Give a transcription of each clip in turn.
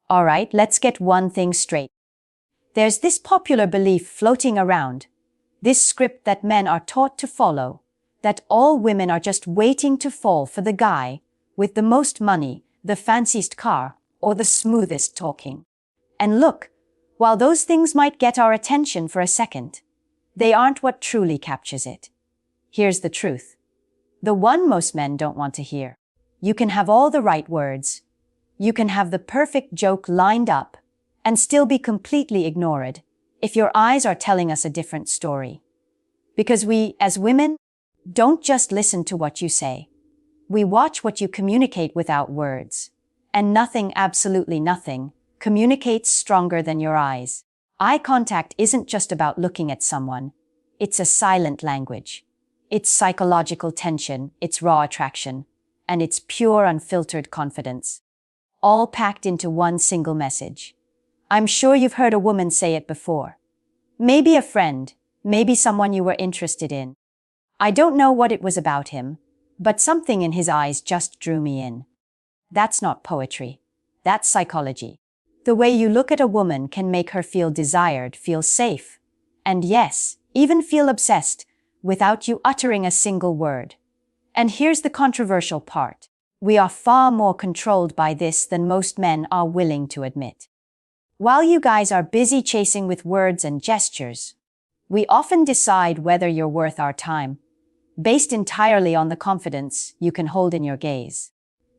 All right, let's get one thing straight. There's this popular belief floating around, this script that men are taught to follow, that all women are just waiting to fall for the guy with the most money, the fanciest car, or the smoothest talking. And look, while those things might get our attention for a second, they aren't what truly captures it. Here's the truth. The one most men don't want to hear. You can have all the right words. You can have the perfect joke lined up and still be completely ignored if your eyes are telling us a different story. Because we, as women, don't just listen to what you say. We watch what you communicate without words. And nothing, absolutely nothing, communicates stronger than your eyes. Eye contact isn't just about looking at someone. It's a silent language. It's psychological tension, it's raw attraction, and it's pure unfiltered confidence. All packed into one single message. I'm sure you've heard a woman say it before. Maybe a friend, maybe someone you were interested in. I don't know what it was about him, but something in his eyes just drew me in. That's not poetry. That's psychology. The way you look at a woman can make her feel desired, feel safe, and yes, even feel obsessed without you uttering a single word. And here's the controversial part. We are far more controlled by this than most men are willing to admit. While you guys are busy chasing with words and gestures, we often decide whether you're worth our time, based entirely on the confidence you can hold in your gaze.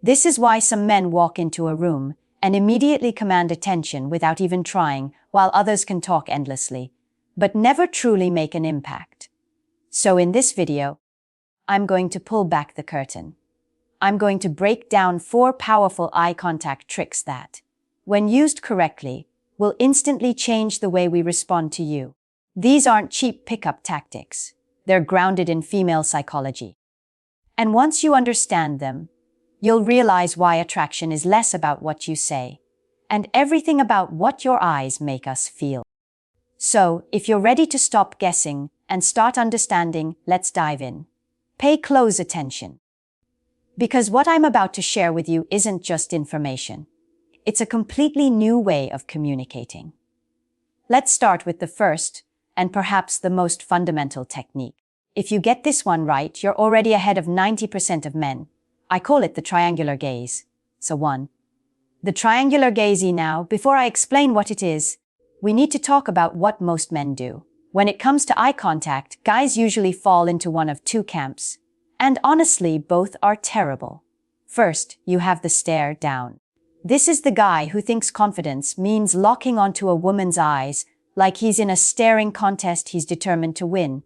This is why some men walk into a room and immediately command attention without even trying, while others can talk endlessly, but never truly make an impact. So in this video, I'm going to pull back the curtain. I'm going to break down 4 powerful eye contact tricks that, when used correctly, will instantly change the way we respond to you. These aren't cheap pickup tactics. They're grounded in female psychology. And once you understand them, you'll realize why attraction is less about what you say, and everything about what your eyes make us feel. So, if you're ready to stop guessing and start understanding, let's dive in. Pay close attention. Because what I'm about to share with you isn't just information. It's a completely new way of communicating. Let's start with the first, and perhaps the most fundamental technique. If you get this one right, you're already ahead of 90% of men. I call it the triangular gaze. So 1. The triangular gaze. Now, before I explain what it is, we need to talk about what most men do. When it comes to eye contact, guys usually fall into one of 2 camps. And honestly, both are terrible. First, you have the stare down. This is the guy who thinks confidence means locking onto a woman's eyes like he's in a staring contest he's determined to win.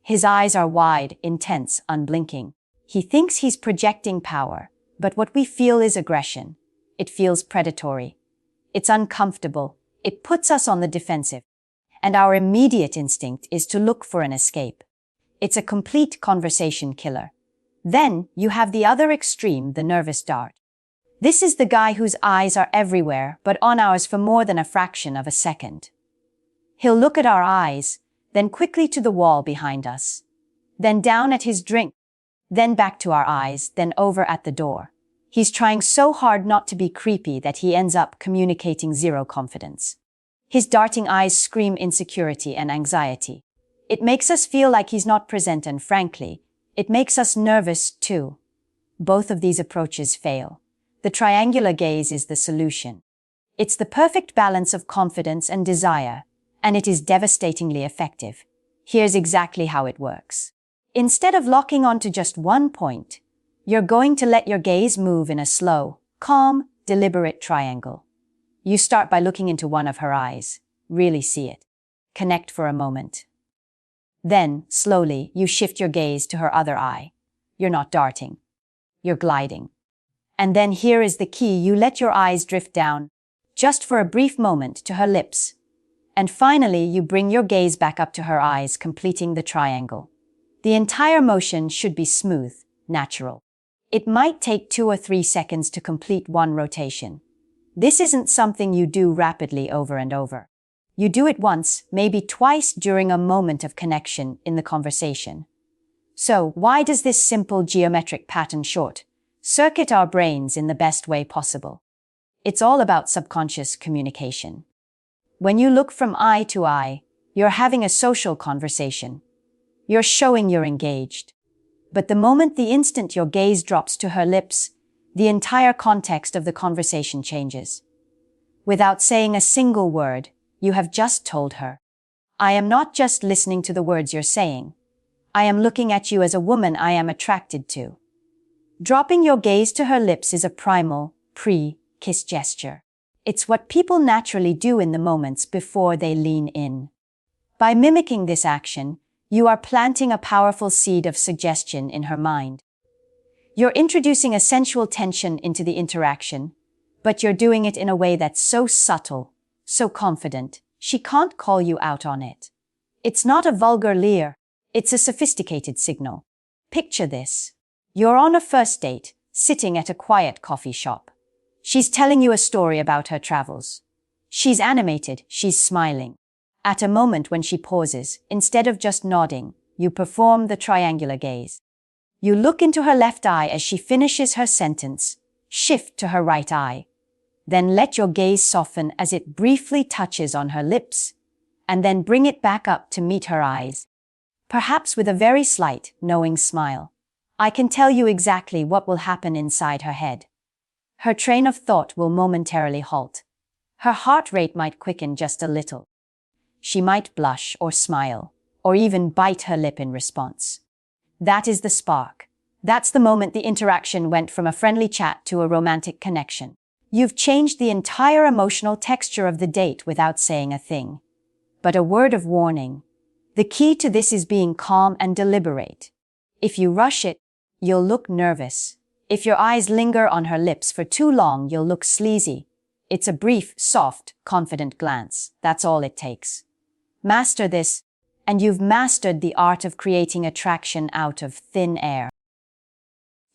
His eyes are wide, intense, unblinking. He thinks he's projecting power, but what we feel is aggression. It feels predatory. It's uncomfortable. It puts us on the defensive. And our immediate instinct is to look for an escape. It's a complete conversation killer. Then you have the other extreme, the nervous dart. This is the guy whose eyes are everywhere, but on ours for more than a fraction of a second. He'll look at our eyes, then quickly to the wall behind us, then down at his drink, then back to our eyes, then over at the door. He's trying so hard not to be creepy that he ends up communicating zero confidence. His darting eyes scream insecurity and anxiety. It makes us feel like he's not present, and frankly, it makes us nervous too. Both of these approaches fail. The triangular gaze is the solution. It's the perfect balance of confidence and desire, and it is devastatingly effective. Here's exactly how it works. Instead of locking onto just one point, you're going to let your gaze move in a slow, calm, deliberate triangle. You start by looking into one of her eyes. Really see it. Connect for a moment. Then, slowly, you shift your gaze to her other eye. You're not darting. You're gliding. And then here is the key. You let your eyes drift down, just for a brief moment, to her lips. And finally, you bring your gaze back up to her eyes, completing the triangle. The entire motion should be smooth, natural. It might take 2 or 3 seconds to complete one rotation. This isn't something you do rapidly over and over. You do it once, maybe twice during a moment of connection in the conversation. So, why does this simple geometric pattern short-circuit our brains in the best way possible? It's all about subconscious communication. When you look from eye to eye, you're having a social conversation. You're showing you're engaged. But the moment the instant your gaze drops to her lips, the entire context of the conversation changes. Without saying a single word, you have just told her, I am not just listening to the words you're saying. I am looking at you as a woman I am attracted to. Dropping your gaze to her lips is a primal, pre-kiss gesture. It's what people naturally do in the moments before they lean in. By mimicking this action, you are planting a powerful seed of suggestion in her mind. You're introducing a sensual tension into the interaction, but you're doing it in a way that's so subtle, so confident, she can't call you out on it. It's not a vulgar leer, it's a sophisticated signal. Picture this. You're on a first date, sitting at a quiet coffee shop. She's telling you a story about her travels. She's animated, she's smiling. At a moment when she pauses, instead of just nodding, you perform the triangular gaze. You look into her left eye as she finishes her sentence, shift to her right eye. Then let your gaze soften as it briefly touches on her lips, and then bring it back up to meet her eyes. Perhaps with a very slight, knowing smile. I can tell you exactly what will happen inside her head. Her train of thought will momentarily halt. Her heart rate might quicken just a little. She might blush or smile, or even bite her lip in response. That is the spark. That's the moment the interaction went from a friendly chat to a romantic connection. You've changed the entire emotional texture of the date without saying a thing. But a word of warning. The key to this is being calm and deliberate. If you rush it, you'll look nervous. If your eyes linger on her lips for too long, you'll look sleazy. It's a brief, soft, confident glance. That's all it takes. Master this, and you've mastered the art of creating attraction out of thin air.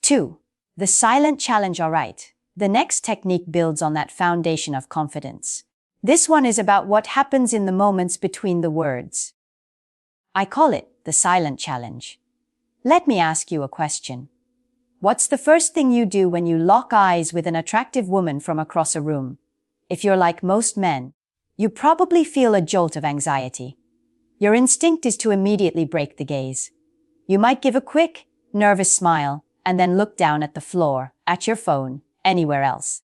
2. The silent challenge. Alright. The next technique builds on that foundation of confidence. This one is about what happens in the moments between the words. I call it the silent challenge. Let me ask you a question. What's the first thing you do when you lock eyes with an attractive woman from across a room? If you're like most men, you probably feel a jolt of anxiety. Your instinct is to immediately break the gaze. You might give a quick, nervous smile and then look down at the floor, at your phone, anywhere else.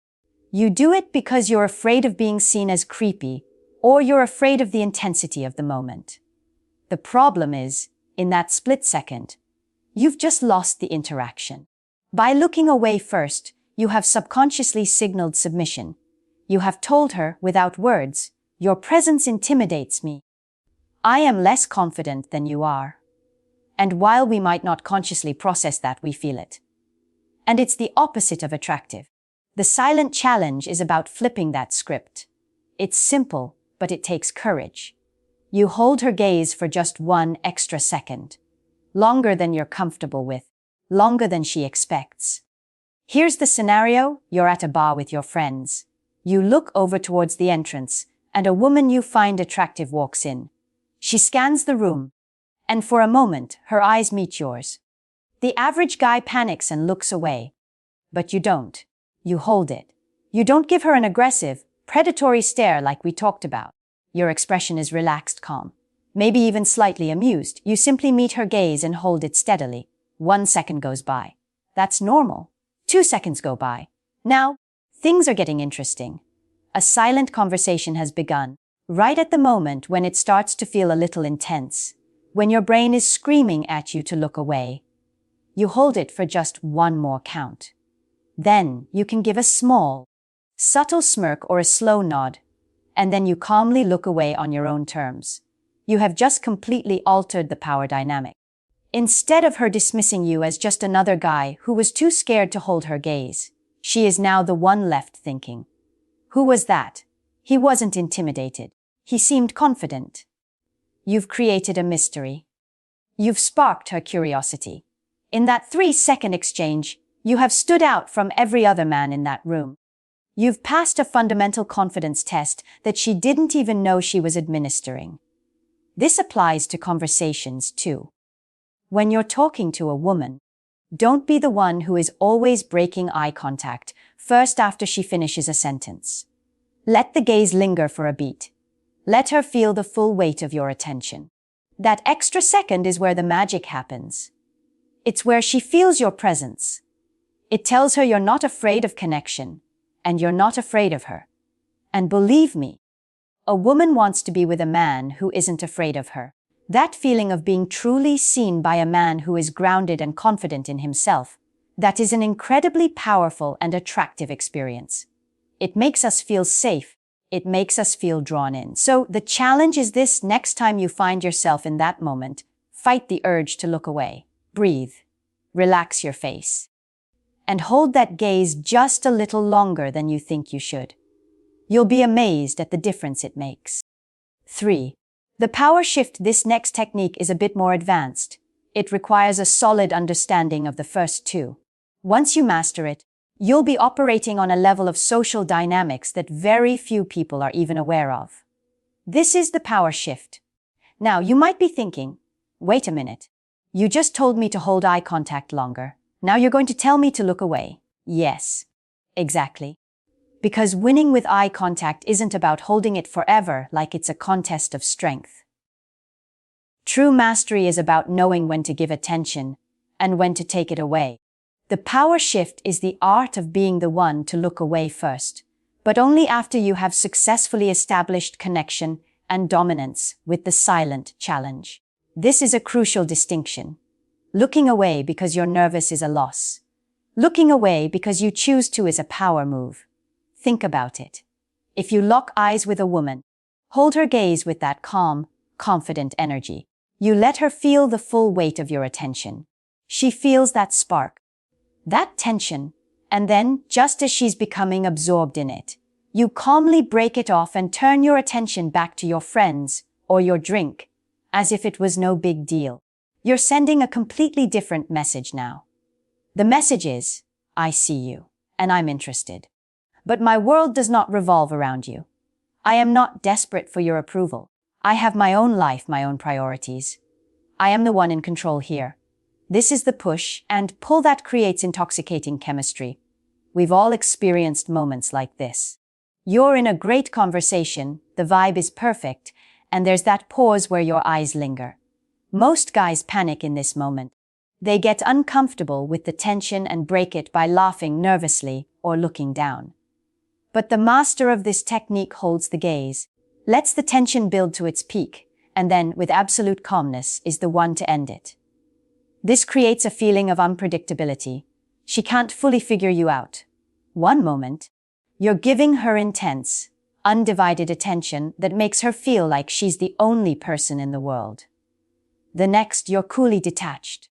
You do it because you're afraid of being seen as creepy, or you're afraid of the intensity of the moment. The problem is, in that split second, you've just lost the interaction. By looking away first, you have subconsciously signaled submission. You have told her, without words, your presence intimidates me. I am less confident than you are. And while we might not consciously process that, we feel it. And it's the opposite of attractive. The silent challenge is about flipping that script. It's simple, but it takes courage. You hold her gaze for just 1 extra second. Longer than you're comfortable with. Longer than she expects. Here's the scenario. You're at a bar with your friends. You look over towards the entrance, and a woman you find attractive walks in. She scans the room, and for a moment, her eyes meet yours. The average guy panics and looks away. But you don't. You hold it. You don't give her an aggressive, predatory stare like we talked about. Your expression is relaxed, calm, maybe even slightly amused. You simply meet her gaze and hold it steadily. 1 second goes by. That's normal. 2 seconds go by. Now, things are getting interesting. A silent conversation has begun, right at the moment when it starts to feel a little intense, when your brain is screaming at you to look away. You hold it for just 1 more count. Then you can give a small, subtle smirk or a slow nod, and then you calmly look away on your own terms. You have just completely altered the power dynamic. Instead of her dismissing you as just another guy who was too scared to hold her gaze, she is now the one left thinking, who was that? He wasn't intimidated. He seemed confident. You've created a mystery. You've sparked her curiosity. In that 3-second exchange, you have stood out from every other man in that room. You've passed a fundamental confidence test that she didn't even know she was administering. This applies to conversations too. When you're talking to a woman, Don't be the one who is always breaking eye contact first after she finishes a sentence. Let the gaze linger for a beat. Let her feel the full weight of your attention. That extra second is where the magic happens. It's where she feels your presence. It tells her you're not afraid of connection, and you're not afraid of her. And believe me, a woman wants to be with a man who isn't afraid of her. That feeling of being truly seen by a man who is grounded and confident in himself, that is an incredibly powerful and attractive experience. It makes us feel safe. It makes us feel drawn in. So the challenge is this: next time you find yourself in that moment, fight the urge to look away. Breathe. Relax your face. And hold that gaze just a little longer than you think you should. You'll be amazed at the difference it makes. 3. The power shift. This next technique is a bit more advanced. It requires a solid understanding of the first two. Once you master it, you'll be operating on a level of social dynamics that very few people are even aware of. This is the power shift. Now, you might be thinking, wait a minute. You just told me to hold eye contact longer. Now you're going to tell me to look away. Yes, exactly. Because winning with eye contact isn't about holding it forever like it's a contest of strength. True mastery is about knowing when to give attention and when to take it away. The power shift is the art of being the one to look away first, but only after you have successfully established connection and dominance with the silent challenge. This is a crucial distinction. Looking away because you're nervous is a loss. Looking away because you choose to is a power move. Think about it. If you lock eyes with a woman, hold her gaze with that calm, confident energy. You let her feel the full weight of your attention. She feels that spark, that tension, and then, just as she's becoming absorbed in it, you calmly break it off and turn your attention back to your friends or your drink, as if it was no big deal. You're sending a completely different message now. The message is, I see you, and I'm interested. But my world does not revolve around you. I am not desperate for your approval. I have my own life, my own priorities. I am the one in control here. This is the push and pull that creates intoxicating chemistry. We've all experienced moments like this. You're in a great conversation, the vibe is perfect, and there's that pause where your eyes linger. Most guys panic in this moment. They get uncomfortable with the tension and break it by laughing nervously or looking down. But the master of this technique holds the gaze, lets the tension build to its peak, and then, with absolute calmness, is the one to end it. This creates a feeling of unpredictability. She can't fully figure you out. One moment, you're giving her intense, undivided attention that makes her feel like she's the only person in the world. The next, you're coolly detached.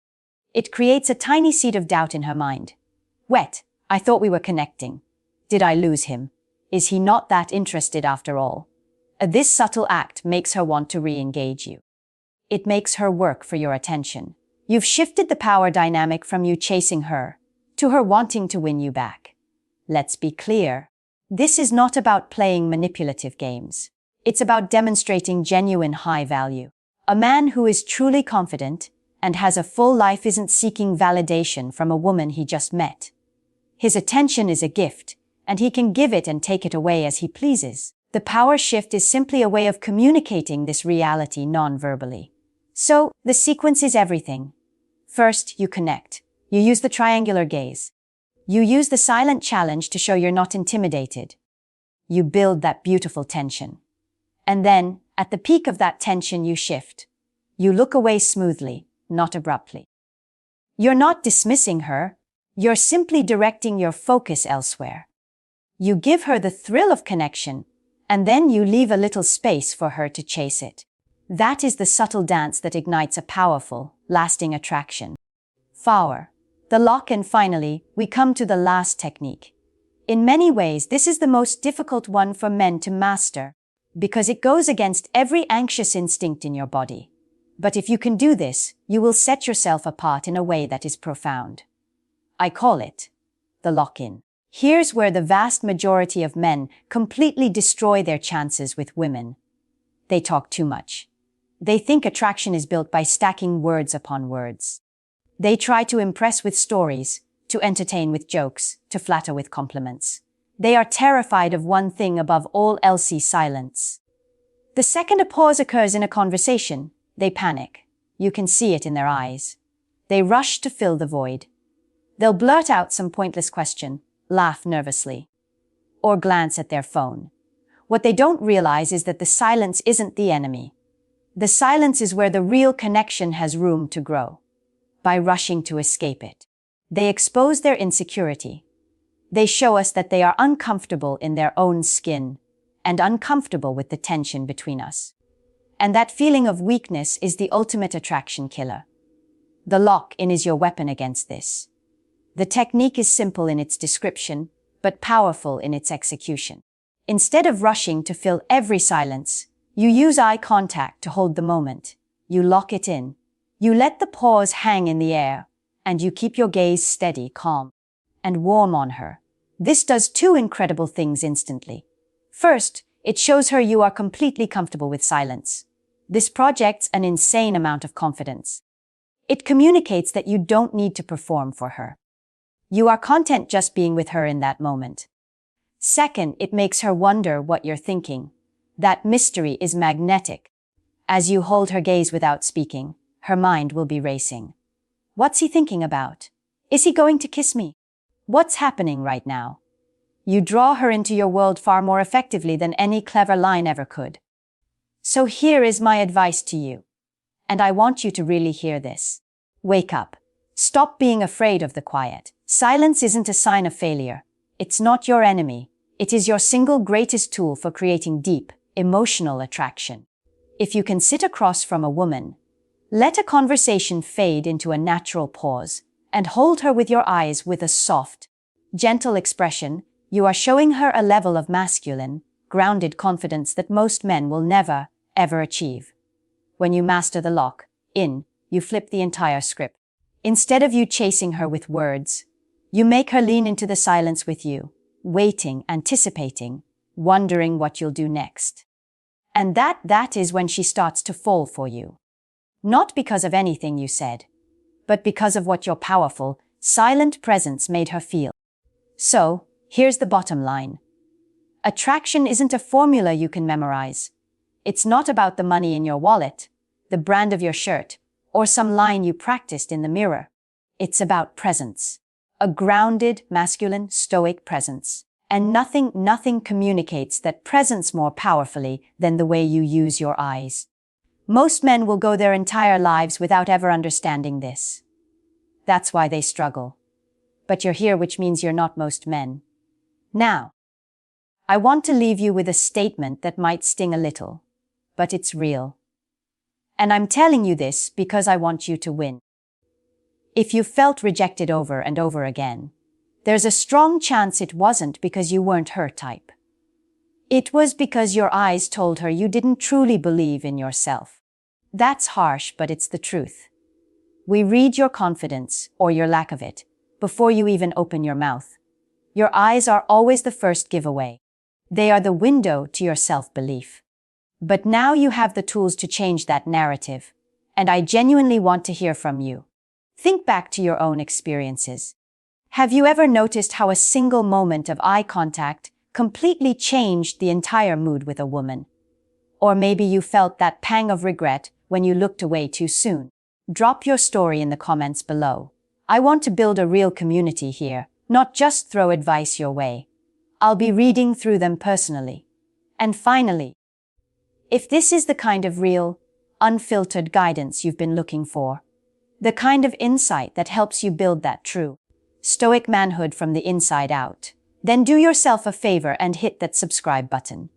It creates a tiny seed of doubt in her mind. Wait, I thought we were connecting. Did I lose him? Is he not that interested after all? This subtle act makes her want to re-engage you. It makes her work for your attention. You've shifted the power dynamic from you chasing her to her wanting to win you back. Let's be clear. This is not about playing manipulative games. It's about demonstrating genuine high value. A man who is truly confident and has a full life isn't seeking validation from a woman he just met. His attention is a gift, and he can give it and take it away as he pleases. The power shift is simply a way of communicating this reality non-verbally. So, the sequence is everything. First, you connect. You use the triangular gaze. You use the silent challenge to show you're not intimidated. You build that beautiful tension. And then, at the peak of that tension, you shift. You look away smoothly, not abruptly. You're not dismissing her. You're simply directing your focus elsewhere. You give her the thrill of connection, and then you leave a little space for her to chase it. That is the subtle dance that ignites a powerful, lasting attraction. 4. The lock. And finally, we come to the last technique. In many ways, this is the most difficult one for men to master, because it goes against every anxious instinct in your body. But if you can do this, you will set yourself apart in a way that is profound. I call it the lock-in. Here's where the vast majority of men completely destroy their chances with women. They talk too much. They think attraction is built by stacking words upon words. They try to impress with stories, to entertain with jokes, to flatter with compliments. They are terrified of one thing above all else: silence. The second a pause occurs in a conversation, they panic. You can see it in their eyes. They rush to fill the void. They'll blurt out some pointless question, laugh nervously, or glance at their phone. What they don't realize is that the silence isn't the enemy. The silence is where the real connection has room to grow. By rushing to escape it, they expose their insecurity. They show us that they are uncomfortable in their own skin and uncomfortable with the tension between us. And that feeling of weakness is the ultimate attraction killer. The lock-in is your weapon against this. The technique is simple in its description, but powerful in its execution. Instead of rushing to fill every silence, you use eye contact to hold the moment. You lock it in. You let the pause hang in the air, and you keep your gaze steady, calm, and warm on her. This does two incredible things instantly. First, it shows her you are completely comfortable with silence. This projects an insane amount of confidence. It communicates that you don't need to perform for her. You are content just being with her in that moment. Second, it makes her wonder what you're thinking. That mystery is magnetic. As you hold her gaze without speaking, her mind will be racing. What's he thinking about? Is he going to kiss me? What's happening right now? You draw her into your world far more effectively than any clever line ever could. So here is my advice to you. And I want you to really hear this. Wake up. Stop being afraid of the quiet. Silence isn't a sign of failure. It's not your enemy. It is your single greatest tool for creating deep, emotional attraction. If you can sit across from a woman, let a conversation fade into a natural pause, and hold her with your eyes with a soft, gentle expression, you are showing her a level of masculine, grounded confidence that most men will never, ever achieve. When you master the lock-in, you flip the entire script. Instead of you chasing her with words, you make her lean into the silence with you, waiting, anticipating, wondering what you'll do next. And that is when she starts to fall for you. Not because of anything you said, but because of what your powerful, silent presence made her feel. So, here's the bottom line. Attraction isn't a formula you can memorize. It's not about the money in your wallet, the brand of your shirt, or some line you practiced in the mirror. It's about presence. A grounded, masculine, stoic presence. And nothing communicates that presence more powerfully than the way you use your eyes. Most men will go their entire lives without ever understanding this. That's why they struggle. But you're here, which means you're not most men. Now, I want to leave you with a statement that might sting a little, but it's real. And I'm telling you this because I want you to win. If you felt rejected over and over again, there's a strong chance it wasn't because you weren't her type. It was because your eyes told her you didn't truly believe in yourself. That's harsh, but it's the truth. We read your confidence, or your lack of it, before you even open your mouth. Your eyes are always the first giveaway. They are the window to your self-belief. But now you have the tools to change that narrative, and I genuinely want to hear from you. Think back to your own experiences. Have you ever noticed how a single moment of eye contact completely changed the entire mood with a woman? Or maybe you felt that pang of regret when you looked away too soon. Drop your story in the comments below. I want to build a real community here, not just throw advice your way. I'll be reading through them personally. And finally, if this is the kind of real, unfiltered guidance you've been looking for, the kind of insight that helps you build that true, stoic manhood from the inside out, then do yourself a favor and hit that subscribe button.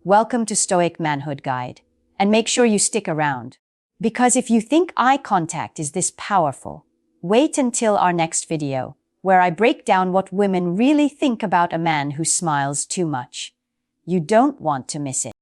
Welcome to Stoic Manhood Guide, and make sure you stick around. Because if you think eye contact is this powerful, wait until our next video, where I break down what women really think about a man who smiles too much. You don't want to miss it.